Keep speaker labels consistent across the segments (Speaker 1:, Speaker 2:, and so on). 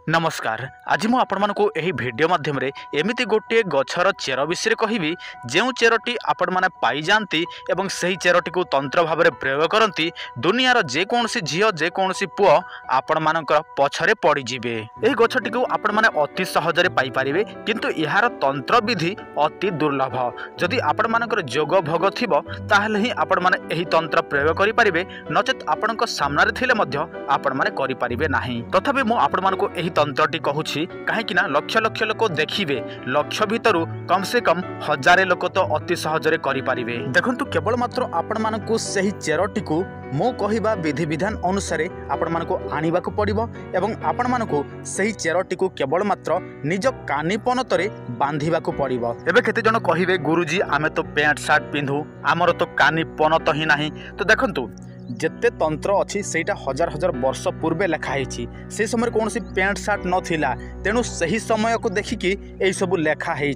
Speaker 1: नमस्कार। आज मु आपण मानकु एही वीडियो माध्यम रे एमिति गोटे गछर चेर विषय कहबी जो चेरटी आपण माने पाई जानती एवं सही चेरटी को तंत्र भाव में प्रयोग करती दुनियार जेकोसी झील जेकोसी पुओ आपण मानकर पछरे पड़ी जिवे। एही गछटी को आपण माने अति सहजरे पाई परिवे किंतु यार तंत्र विधि अति दुर्लभ। जदि आपण मानकर जोग भोग थिबो ताहले ही आपण माने एही तंत्र प्रयोग करि परिवे, नचेत आपणक सामना रे थिले मध्य आपण माने करि परिवे नाही। तथापि मु आपण मानको एही तंत्रटी कहूछि कहीं लक्ष लक्ष लोक देखिए लक्ष भितर कम से कम 1000 लोक तो अति सहजरे करि परिवे। देखंतु केवल मात्र आपण मानकु सही चेरटी को मो कहिबा विधि विधान अनुसार आपण मानकु आनिबाकु पड़िबो एवं आपण मानकु सही चेरटी को केवल मात्र निज कानी पनतरे बांधिबाकु पड़िबो। एबे केते जण कहिबे गुरुजी आमे तो पैंट शर्ट पिंधु आमर तो कानी पनत ही नाही। तो देखंतु जेते तंत्र अच्छी सेटा हजार हजार वर्ष पूर्वे लिखाई से समय कौन सी पैंट शर्ट नथिला, तेणु सही समय को देखिकी यही सब लिखाई।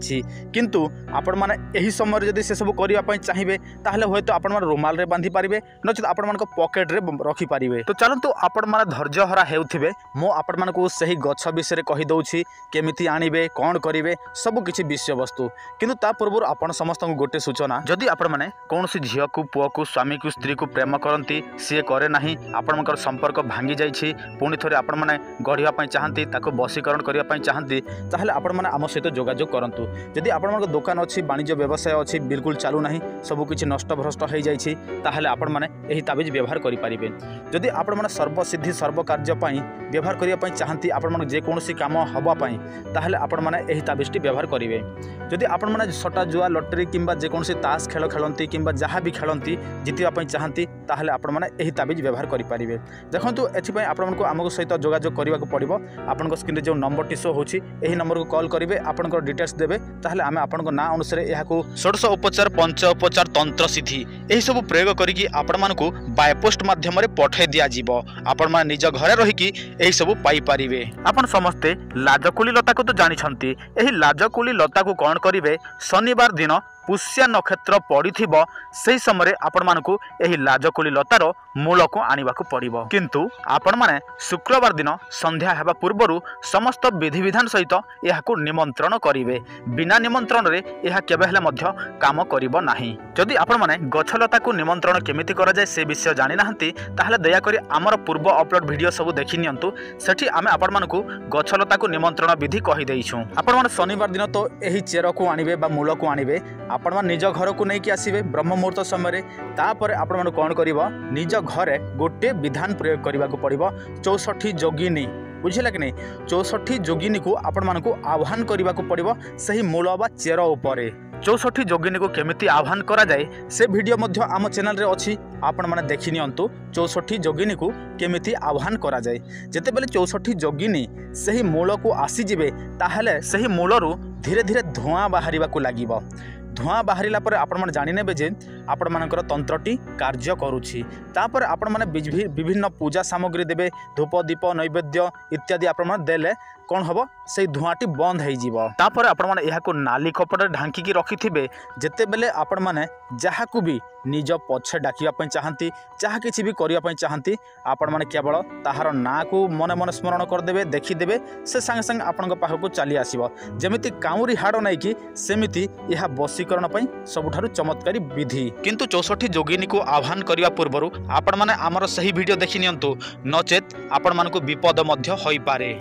Speaker 1: किंतु आपण माने यही समय जदि से सब करने चाहिए ताहले होय तो आपण माने रुमाल रे बांधि पारिबे, नचेत आपण मानक पॉकेट रे रखि पारिबे। तो चलंतु आपण माने धैर्य हरा हेउथिबे, मो आपण मानक सही गछ विषय कहि दउछि केमिति आनिबे कोन करिवे सब किछि विषय वस्तु। किंतु ता पूर्व आपण समस्त गोटे सूचना, जदि आपण माने कौन सी झियो को पुओ को स्वामी को स्त्री को प्रेम करती सी करे ना आपण संपर्क भांगी जाइए पुणी थे आपण मैंने गढ़ापी चाहती वशीकरण करने चाहती ताहले आपण मैंने आम सहित जोगाजोग करूँ। जदि आपण दुकान अच्छी वाणिज्य व्यवसाय अच्छी बिल्कुल चलू ना सबकि नष्ट भ्रष्ट हो जाए आपण मैंने यही ताबिज व्यवहार करेंगे। जदि आपण मैंने सर्वसिद्धि सर्वकार्यपाई व्यवहार करने चाहती आपण जेकोसी कम हाँपाई ताहले आपण मैंने यही ताबिजटी व्यवहार करेंगे। जदि आपण मैंने सटा जुआ लटरी किंबा जेकोसी ताश खेल खेलती किंबा जहाँ भी खेलती जितवाई चाहती ताहले आपण मैंने यही ताबिज व्यवहार करेंगे। देखो एथपाई आपको आमको सहित जोगाजोग करने को पड़ो। आपण स्क्रीन जो नंबर टी शो होची एही नंबर को कॉल करेंगे, आपण डिटेल्स देवे ताहले आमे आपण ना अनुसार यह षोडश उपचार पंच उपचार तंत्र सिद्धि यही सब प्रयोग करिकी आपण मानकु बाय पोस्ट माध्यम रे पठे दिया जीवो। आपण मान निज घरे रहिकी एही सब पाई परिवे। आपण समस्ते लाजकुली लता को तो जानि छंती। एही लाजकुली लता को कोन करिवे, शनिवार दिन पुष्या नक्षत्र पड़ी से समय आपण मानकु एही लाजकुली लतार मूल को आनिबाकु पड़िबो। किंतु आपण माने शुक्रवार दिन संध्या हेबा पूर्वरु समस्त विधि विधान सहित यहाकु निमंत्रण करिवे। बिना निमंत्रण रे यहा केबे हेले मध्य काम करिवो नाही। जदि आपण माने गछलता को निमंत्रण केमिति करा जाय से विषय जानि नाहंती ताहले दया करी आमर पूर्व अपलोड वीडियो सब देखि नियंतु। सेठी आमे आपण मानकु गछलता को निमंत्रण विधि कहि दैछु। आपण माने शनिवार दिन तो एही चेर को आनिबे बा मूल को आनिबे, आपण मान निज घर को नहीं आसवे ब्रह्म मुहूर्त समय तापर आपण मान कौन कर निज घरे गोटे विधान प्रयोग करने को पड़ो। 64 जोगिनी बुझेगा कि नहीं, 64 जोगिनी को आपण मान को आह्वान करने को पड़ो सही मूल बा चेर उपरे। 64 जोगिनी को केमिति आह्वान करा जाए से वीडियो मध्य आम चैनल रे अच्छी, आपण माने देखि नियंतु 64 जोगिनी को केमिति आह्वान करा जाए। जेते बेले 64 जोगिनी सही मूल को आसी जिवे ताहले सही मूलरू धीरे धीरे धुआं बाहरिबा को लागिबो। धुआं बाहरिला पर आपण माने जानि नेबे जे आपण मानकर तंत्रटी कार्य करूछि। तापर आपण माने विभिन्न पूजा सामग्री देबे, धूप दीप नैवेद्य इत्यादि आपण माने देले कौन हम से धुआंटी बंद हो जीव। तापर आपण माने यहाको नाली कपड़े ढांकी रखिथिबे। जेते बेले आपण माने जहाकू भी निज पछे डाकिया चाहती जहाँ किसी भी करने चाहती आपण माने केवल ताहार ना को मन मन स्मरण करदे देखीदे से संगे संगे आपण पाखक चली आसो। जमिति काउरी हाड़ नहीं कि सेमिति यह वशीकरण सबुठारु चमत्कारी विधि। किंतु 64 जोगिनी को आह्वान करने पूर्व आपण माने आमर सही वीडियो देखि नियंतु, नचेत आपण मानकु विपद मध्य होई पारे।